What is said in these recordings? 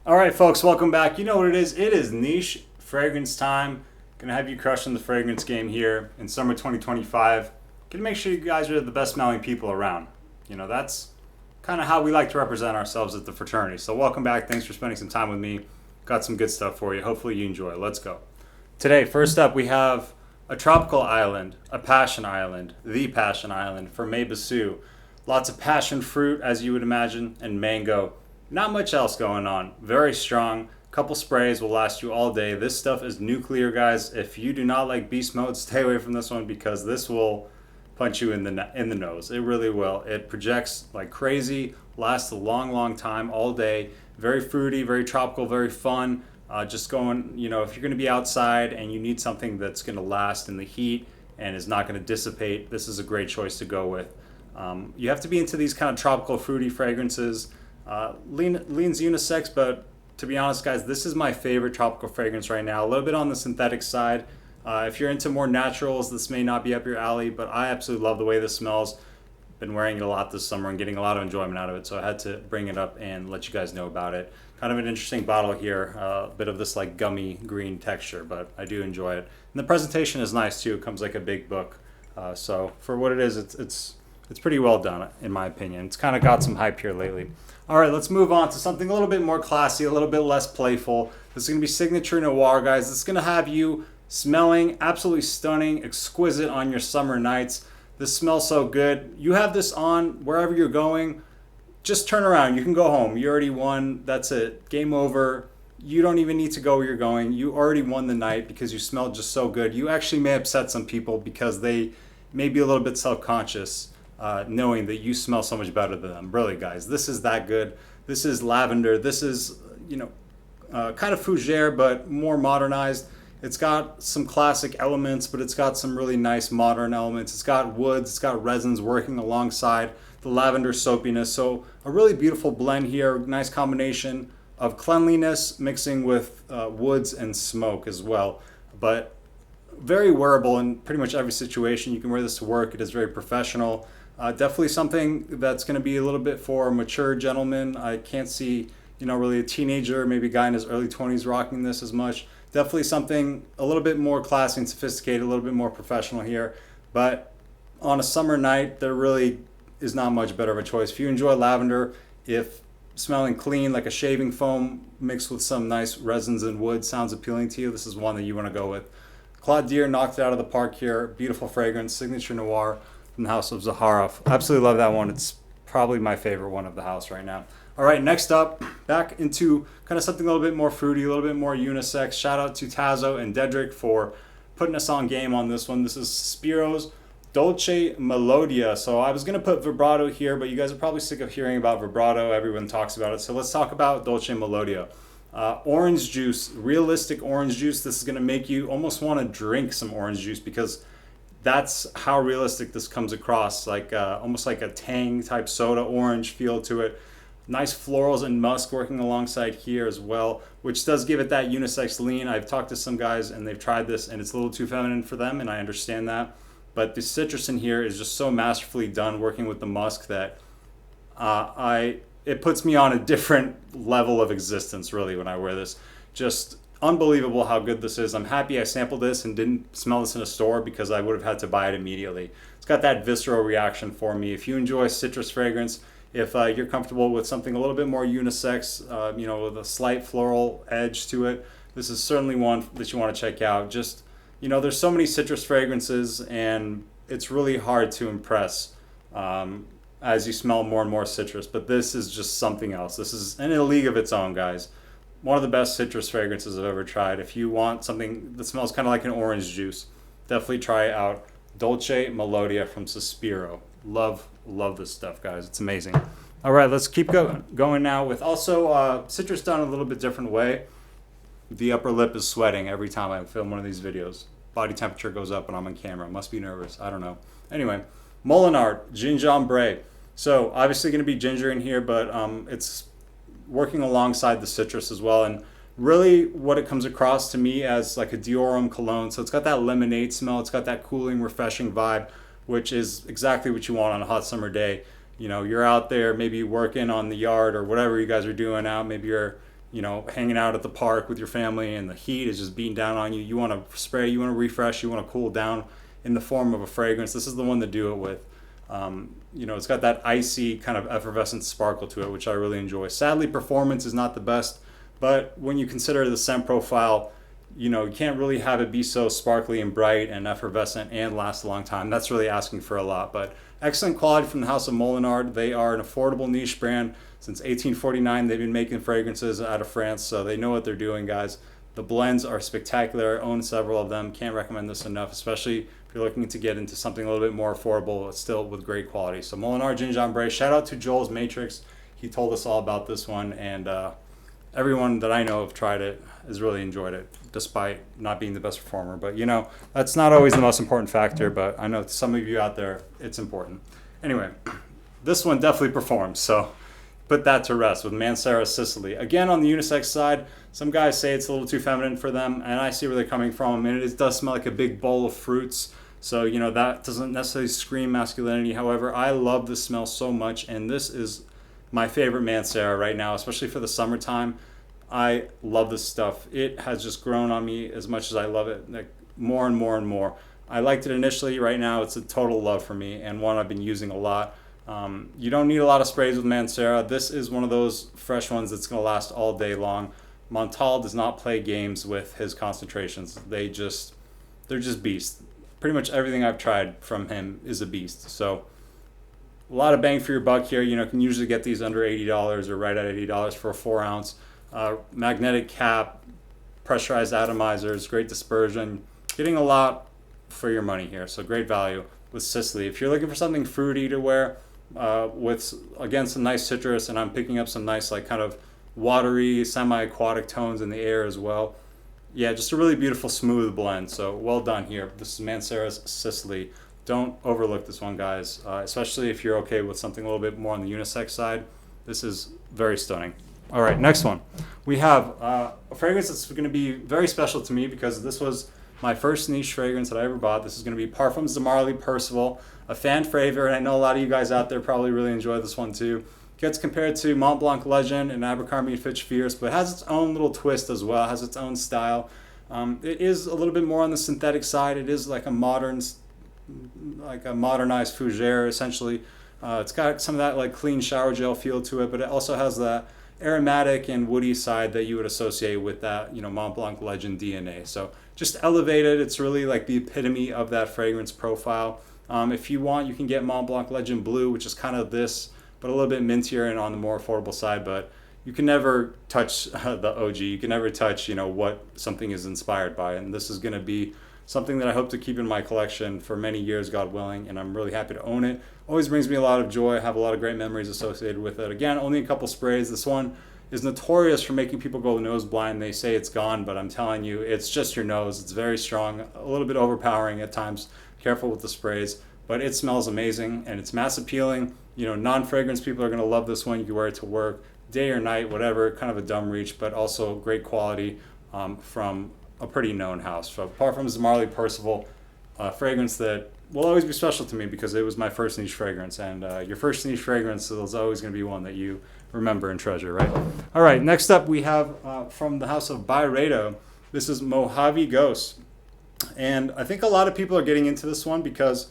All right, folks, welcome back. You know what it is? It is niche fragrance time. Gonna have you crushing the fragrance game here in summer 2025. Gonna make sure you guys are the best smelling people around. That's kind of how we like to represent ourselves at the fraternity. So, welcome back. Thanks for spending some time with me. Got some good stuff for you. Hopefully, you enjoy. Let's go. Today, first up, we have a tropical island, a passion island, the passion island for Bisous. Lots of passion fruit, as you would imagine, and mango. Not much else going on. Very strong. Couple sprays will last you all day. This stuff is nuclear, guys. If you do not like beast mode, stay away from this one because this will punch you in the nose. It really will. It projects like crazy. Lasts a long, long time, all day. Very fruity, very tropical, very fun. Just going, if you're going to be outside and you need something that's going to last in the heat and is not going to dissipate, this is a great choice to go with. You have to be into these kind of tropical, fruity fragrances. Leans unisex, but to be honest, guys, this is my favorite tropical fragrance right now. A little bit on the synthetic side. If you're into more naturals, this may not be up your alley, but I absolutely love the way this smells. Been wearing it a lot this summer and getting a lot of enjoyment out of it, so I had to bring it up and let you guys know about it. Kind of an interesting bottle here, a bit of this like gummy green texture, but I do enjoy it. And the presentation is nice too. It comes like a big book, so for what it is, it's pretty well done in my opinion. It's kind of got some hype here lately. All right, let's move on to something a little bit more classy, a little bit less playful. This is going to be Signature Noir, guys. This is going to have you smelling absolutely stunning, exquisite on your summer nights. This smells so good. You have this on wherever you're going. Just turn around. You can go home. You already won. That's it. Game over. You don't even need to go where you're going. You already won the night because you smelled just so good. You actually may upset some people because they may be a little bit self-conscious. Knowing that you smell so much better than them. Really, guys, this is that good. This is lavender. This is, kind of fougere, but more modernized. It's got some classic elements, but it's got some really nice modern elements. It's got woods, it's got resins working alongside the lavender soapiness. So a really beautiful blend here. Nice combination of cleanliness mixing with woods and smoke as well. But very wearable in pretty much every situation. You can wear this to work. It is very professional. Definitely something that's going to be a little bit for mature gentlemen. I can't see, really a teenager, maybe a guy in his early 20s rocking this as much. Definitely something a little bit more classy and sophisticated, a little bit more professional here. But on a summer night, there really is not much better of a choice. If you enjoy lavender, if smelling clean like a shaving foam mixed with some nice resins and wood sounds appealing to you, this is one that you want to go with. Claude Deer knocked it out of the park here. Beautiful fragrance, Signature Noir from the house of Zaharoff. Absolutely love that one. It's probably my favorite one of the house right now. All right, next up, back into kind of something a little bit more fruity, a little bit more unisex. Shout out to Tazo and Dedrick for putting us on game on this one. This is Sospiro's Dolce Melodia. So I was going to put Vibrato here, but you guys are probably sick of hearing about Vibrato. Everyone talks about it. So let's talk about Dolce Melodia. Orange juice, realistic orange juice. This is going to make you almost want to drink some orange juice because that's how realistic this comes across, like almost like a Tang type soda orange feel to it. Nice florals and musk working alongside here as well, which does give it that unisex lean. I've talked to some guys and they've tried this and it's a little too feminine for them, and I understand that. But the citrus in here is just so masterfully done working with the musk that it puts me on a different level of existence really when I wear this. Just unbelievable how good this is. I'm happy I sampled this and didn't smell this in a store because I would have had to buy it immediately. It's got that visceral reaction for me. If you enjoy citrus fragrance, if you're comfortable with something a little bit more unisex, with a slight floral edge to it, this is certainly one that you want to check out. Just, there's so many citrus fragrances and it's really hard to impress as you smell more and more citrus, but this is just something else. This is in a league of its own, guys. One of the best citrus fragrances I've ever tried. If you want something that smells kind of like an orange juice, definitely try out Dolce Melodia from Sospiro. Love this stuff, guys. It's amazing. All right, let's keep going now with also citrus done a little bit different way. The upper lip is sweating every time I film one of these videos. Body temperature goes up when I'm on camera. Must be nervous. I don't know. Anyway, Molinard Gingembre. So obviously going to be ginger in here, but it's working alongside the citrus as well, and really what it comes across to me as like a Diorum cologne. So it's got that lemonade smell, it's got that cooling, refreshing vibe, which is exactly what you want on a hot summer day. You're out there maybe working on the yard or whatever you guys are doing out. Maybe you're hanging out at the park with your family and the heat is just beating down on you. You want to spray, you want to refresh, you want to cool down in the form of a fragrance. This is the one to do it with. It's got that icy kind of effervescent sparkle to it, which I really enjoy. Sadly, performance is not the best, but when you consider the scent profile, you can't really have it be so sparkly and bright and effervescent and last a long time. That's really asking for a lot, but excellent quality from the house of Molinard. They are an affordable niche brand. Since 1849, they've been making fragrances out of France, so they know what they're doing, guys. The blends are spectacular. I own several of them. Can't recommend this enough, especially if you're looking to get into something a little bit more affordable, but still with great quality. So Molinard Gingembre. Shout out to Joel's Matrix. He told us all about this one, and everyone that I know have tried it has really enjoyed it, despite not being the best performer. But that's not always the most important factor, but I know to some of you out there, it's important. Anyway, this one definitely performs, so put that to rest with Mansera Sicily. Again, on the unisex side, some guys say it's a little too feminine for them, and I see where they're coming from. And it does smell like a big bowl of fruits, so that doesn't necessarily scream masculinity. However, I love this smell so much, and this is my favorite Mansera right now, especially for the summertime. I love this stuff. It has just grown on me as much as I love it, like more and more and more. I liked it initially. Right now, it's a total love for me, and one I've been using a lot. You don't need a lot of sprays with Mansera. This is one of those fresh ones that's going to last all day long. Montale does not play games with his concentrations. They're just beasts. Pretty much everything I've tried from him is a beast. So a lot of bang for your buck here. You can usually get these under $80 or right at $80 for a 4 ounce. Magnetic cap, pressurized atomizers, great dispersion. Getting a lot for your money here. So great value with Sicily. If you're looking for something fruity to wear, with again some nice citrus, and I'm picking up some nice like kind of watery semi-aquatic tones in the air as well. Yeah, just a really beautiful smooth blend, so well done here. This is Mansera Sicily. Don't overlook this one, guys, especially if you're okay with something a little bit more on the unisex side. This is very stunning. All right, next one. We have a fragrance that's going to be very special to me because this was my first niche fragrance that I ever bought. This is going to be Parfums Marly Percival, a fan favorite, and I know a lot of you guys out there probably really enjoy this one too. Gets compared to Mont Blanc Legend and Abercrombie & Fitch Fierce, but it has its own little twist as well, has its own style. It is a little bit more on the synthetic side. It is like a modernized fougere, essentially. It's got some of that like clean shower gel feel to it, but it also has that aromatic and woody side that you would associate with that, Mont Blanc Legend DNA. So just elevated. It's really like the epitome of that fragrance profile. If you want, you can get Mont Blanc Legend Blue, which is kind of this, but a little bit mintier and on the more affordable side. But you can never touch the OG. You can never touch, what something is inspired by. And this is going to be something that I hope to keep in my collection for many years, God willing, and I'm really happy to own it. Always brings me a lot of joy. I have a lot of great memories associated with it. Again, only a couple sprays. This one is notorious for making people go nose blind. They say it's gone, but I'm telling you, it's just your nose. It's very strong, a little bit overpowering at times. Careful with the sprays, but it smells amazing and it's mass appealing. Non-fragrance people are going to love this one. You can wear it to work, day or night, whatever, kind of a dumb reach, but also great quality from a pretty known house. So Parfums Marly Percival, a fragrance that will always be special to me because it was my first niche fragrance, and your first niche fragrance is always going to be one that you remember and treasure, right? All right, next up we have from the house of Byredo. This is Mojave Ghost, and I think a lot of people are getting into this one because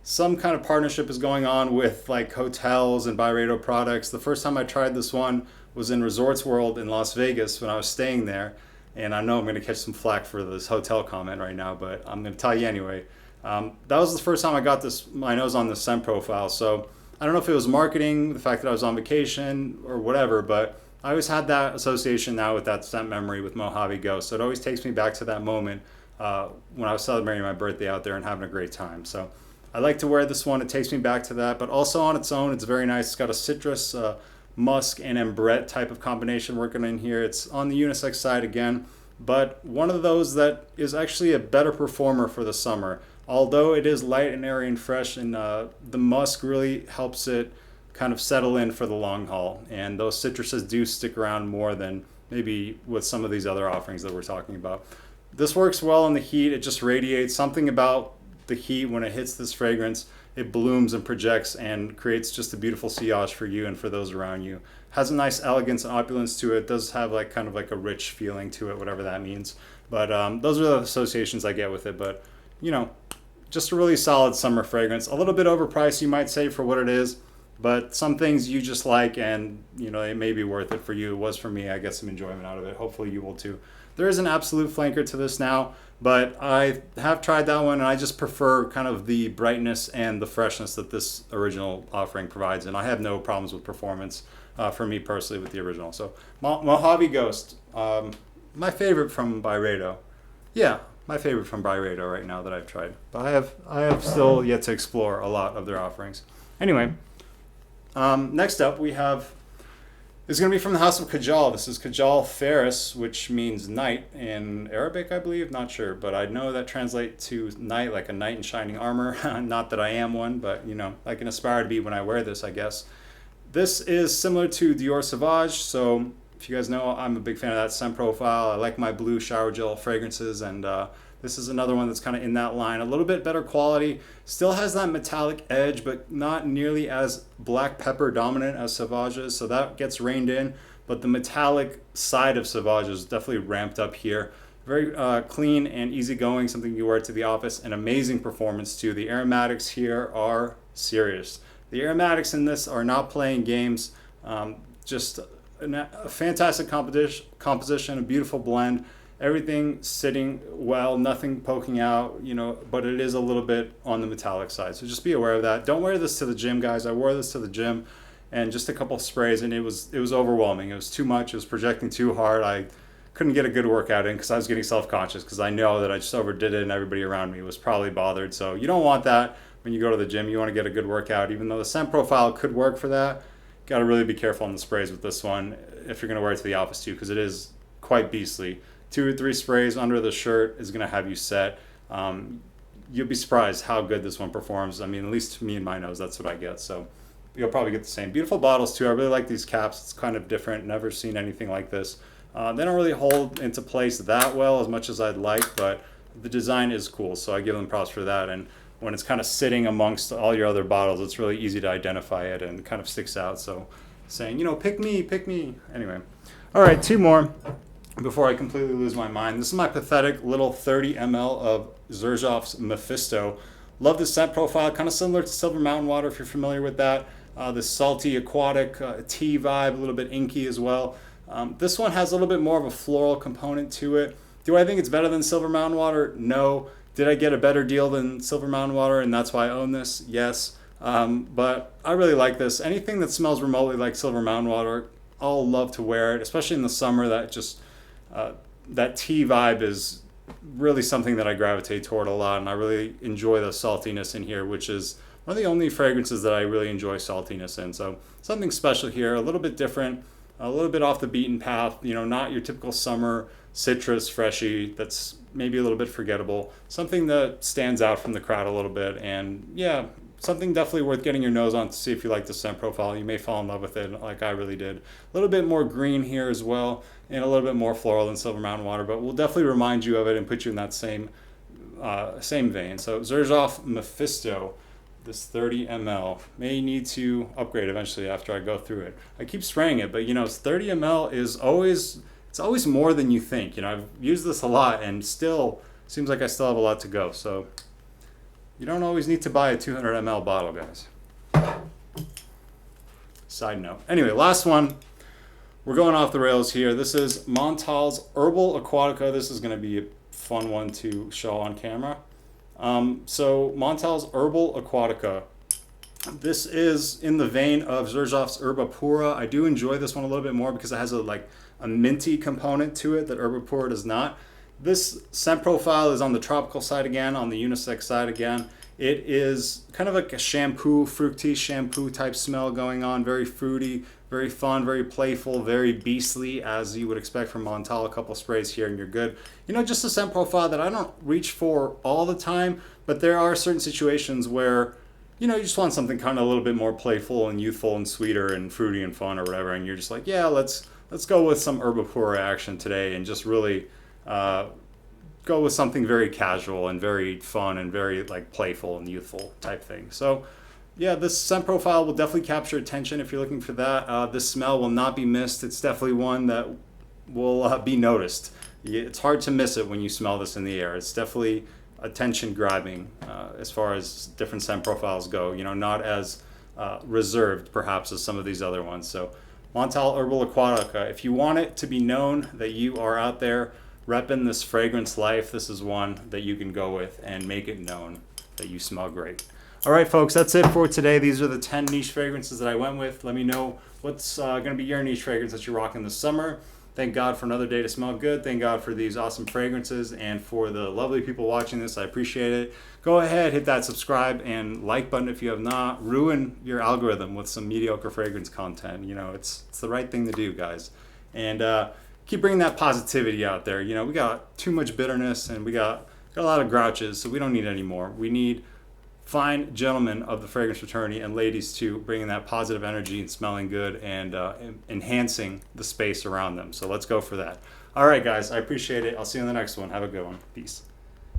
some kind of partnership is going on with like hotels and Byredo products. The first time I tried this one was in Resorts World in Las Vegas when I was staying there. And I know I'm going to catch some flack for this hotel comment right now, but I'm going to tell you anyway. That was the first time I got my nose on the scent profile. So I don't know if it was marketing, the fact that I was on vacation or whatever, but I always had that association now with that scent memory with Mojave Ghost. So it always takes me back to that moment when I was celebrating my birthday out there and having a great time. So I like to wear this one. It takes me back to that, but also on its own, it's very nice. It's got a citrus, musk, and ambrette type of combination working in here. It's on the unisex side again, but one of those that is actually a better performer for the summer. Although it is light and airy and fresh, and the musk really helps it kind of settle in for the long haul. And those citruses do stick around more than maybe with some of these other offerings that we're talking about. This works well in the heat. It just radiates something about the heat when it hits this fragrance. it blooms and projects and creates just a beautiful sillage for you and for those around you. Has a nice elegance and opulence to it. It does have like kind of like a rich feeling to it, whatever that means. But those are the associations I get with it. But you know, just a really solid summer fragrance. A little bit overpriced, you might say, for what it is. But some things you just like, and you know, it may be worth it for you. It was for me. I get some enjoyment out of it. Hopefully you will too. There is an absolute flanker to this now, but I have tried that one, and I just prefer kind of the brightness and the freshness that this original offering provides. And I have no problems with performance for me personally with the original. So Mojave Ghost, my favorite from Byredo. Yeah, my favorite from Byredo right now that I've tried. But I have still yet to explore a lot of their offerings. Anyway. Next up, we have, this is going to be from the house of Kajal. This is Kajal Faris, which means night in Arabic, I believe. Not sure, but I know that translates to night, like a knight in shining armor. Not that I am one, but, you know, I can aspire to be when I wear this, I guess. This is similar to Dior Sauvage, so if you guys know, I'm a big fan of that scent profile. I like my blue shower gel fragrances, and this is another one that's kind of in that line. A little bit better quality. Still has that metallic edge, but not nearly as black pepper dominant as Sauvage is, so that gets reined in. But the metallic side of Sauvage is definitely ramped up here. Very clean and easygoing, something you wear to the office. An amazing performance too. The aromatics here are serious. The aromatics in this are not playing games. Just a fantastic composition, a beautiful blend. Everything sitting well, nothing poking out, you know, but it is a little bit on the metallic side. So just be aware of that. Don't wear this to the gym, guys. I wore this to the gym and just a couple of sprays, and it was overwhelming. It was too much. It was projecting too hard. I couldn't get a good workout in because I was getting self-conscious because I know that I just overdid it and everybody around me was probably bothered. So you don't want that when you go to the gym. You want to get a good workout, even though the scent profile could work for that. Got to really be careful on the sprays with this one if you're going to wear it to the office too, because it is quite beastly. 2 or 3 sprays under the shirt is going to have you set. You'll be surprised how good this one performs. I mean, at least me and my nose, that's what I get. So you'll probably get the same. Beautiful bottles too. I really like these caps. It's kind of different. Never seen anything like this. They don't really hold into place that well as much as I'd like, but the design is cool. So I give them props for that. And when it's kind of sitting amongst all your other bottles, it's really easy to identify it and kind of sticks out. So saying, you know, pick me, pick me. Anyway. All right, 2 more before I completely lose my mind. This is my pathetic little 30 ml of Xerjoff's Mefisto. Love the scent profile, kind of similar to Silver Mountain Water if you're familiar with that. This salty, aquatic tea vibe, a little bit inky as well. This one has a little bit more of a floral component to it. Do I think it's better than Silver Mountain Water? No. Did I get a better deal than Silver Mountain Water and that's why I own this? Yes. But I really like this. Anything that smells remotely like Silver Mountain Water, I'll love to wear it, especially in the summer. That tea vibe is really something that I gravitate toward a lot, and I really enjoy the saltiness in here, which is one of the only fragrances that I really enjoy saltiness in. So something special here, a little bit different, a little bit off the beaten path, you know, not your typical summer citrus freshy that's maybe a little bit forgettable, something that stands out from the crowd a little bit. And yeah, something definitely worth getting your nose on to see if you like the scent profile. You may fall in love with it like I really did. A little bit more green here as well, and a little bit more floral than Silver Mountain Water, but we'll definitely remind you of it and put you in that same vein. So Xerjoff Mefisto, this 30 ml, may need to upgrade eventually after I go through it. I keep spraying it, but you know, 30 ml is always more than you think. You know, I've used this a lot and still seems like I still have a lot to go. So you don't always need to buy a 200 ml bottle, guys. Side note. Anyway, last one. We're going off the rails here. This is Montale's Herbal Aquatica. This is going to be a fun one to show on camera. So Montale's Herbal Aquatica. This is in the vein of Xerjoff's Herba Pura. I do enjoy this one a little bit more because it has a minty component to it that Herba Pura does not. This scent profile is on the tropical side again, on the unisex side again. It is kind of like a shampoo, fructis shampoo type smell going on. Very fruity, very fun, very playful, very beastly, as you would expect from Montale. A couple sprays here and you're good. You know, just a scent profile that I don't reach for all the time, but there are certain situations where, you know, you just want something kind of a little bit more playful and youthful and sweeter and fruity and fun or whatever, and you're just like, yeah, let's go with some Herba Pura action today and just really go with something very casual and very fun and very like playful and youthful type thing. So yeah, this scent profile will definitely capture attention if you're looking for that. This smell will not be missed. It's definitely one that will be noticed. It's hard to miss it when you smell this in the air. It's definitely attention grabbing as far as different scent profiles go. You know, not as reserved perhaps as some of these other ones. So Montale Herbal Aquatica, if you want it to be known that you are out there repping this fragrance life, this is one that you can go with and make it known that you smell great. All right, folks, that's it for today. These are the 10 niche fragrances that I went with. Let me know what's going to be your niche fragrance that you're rocking this summer. Thank God for another day to smell good. Thank God for these awesome fragrances and for the lovely people watching this. I appreciate it. Go ahead, hit that subscribe and like button if you have not. Ruin your algorithm with some mediocre fragrance content. You know, it's the right thing to do, guys. And keep bringing that positivity out there. You know, we got too much bitterness and we got a lot of grouches, so we don't need any more. We need fine gentlemen of the fragrance fraternity and ladies too, bringing that positive energy and smelling good and enhancing the space around them. So let's go for that. All right, guys, I appreciate it. I'll see you in the next one. Have a good one. Peace.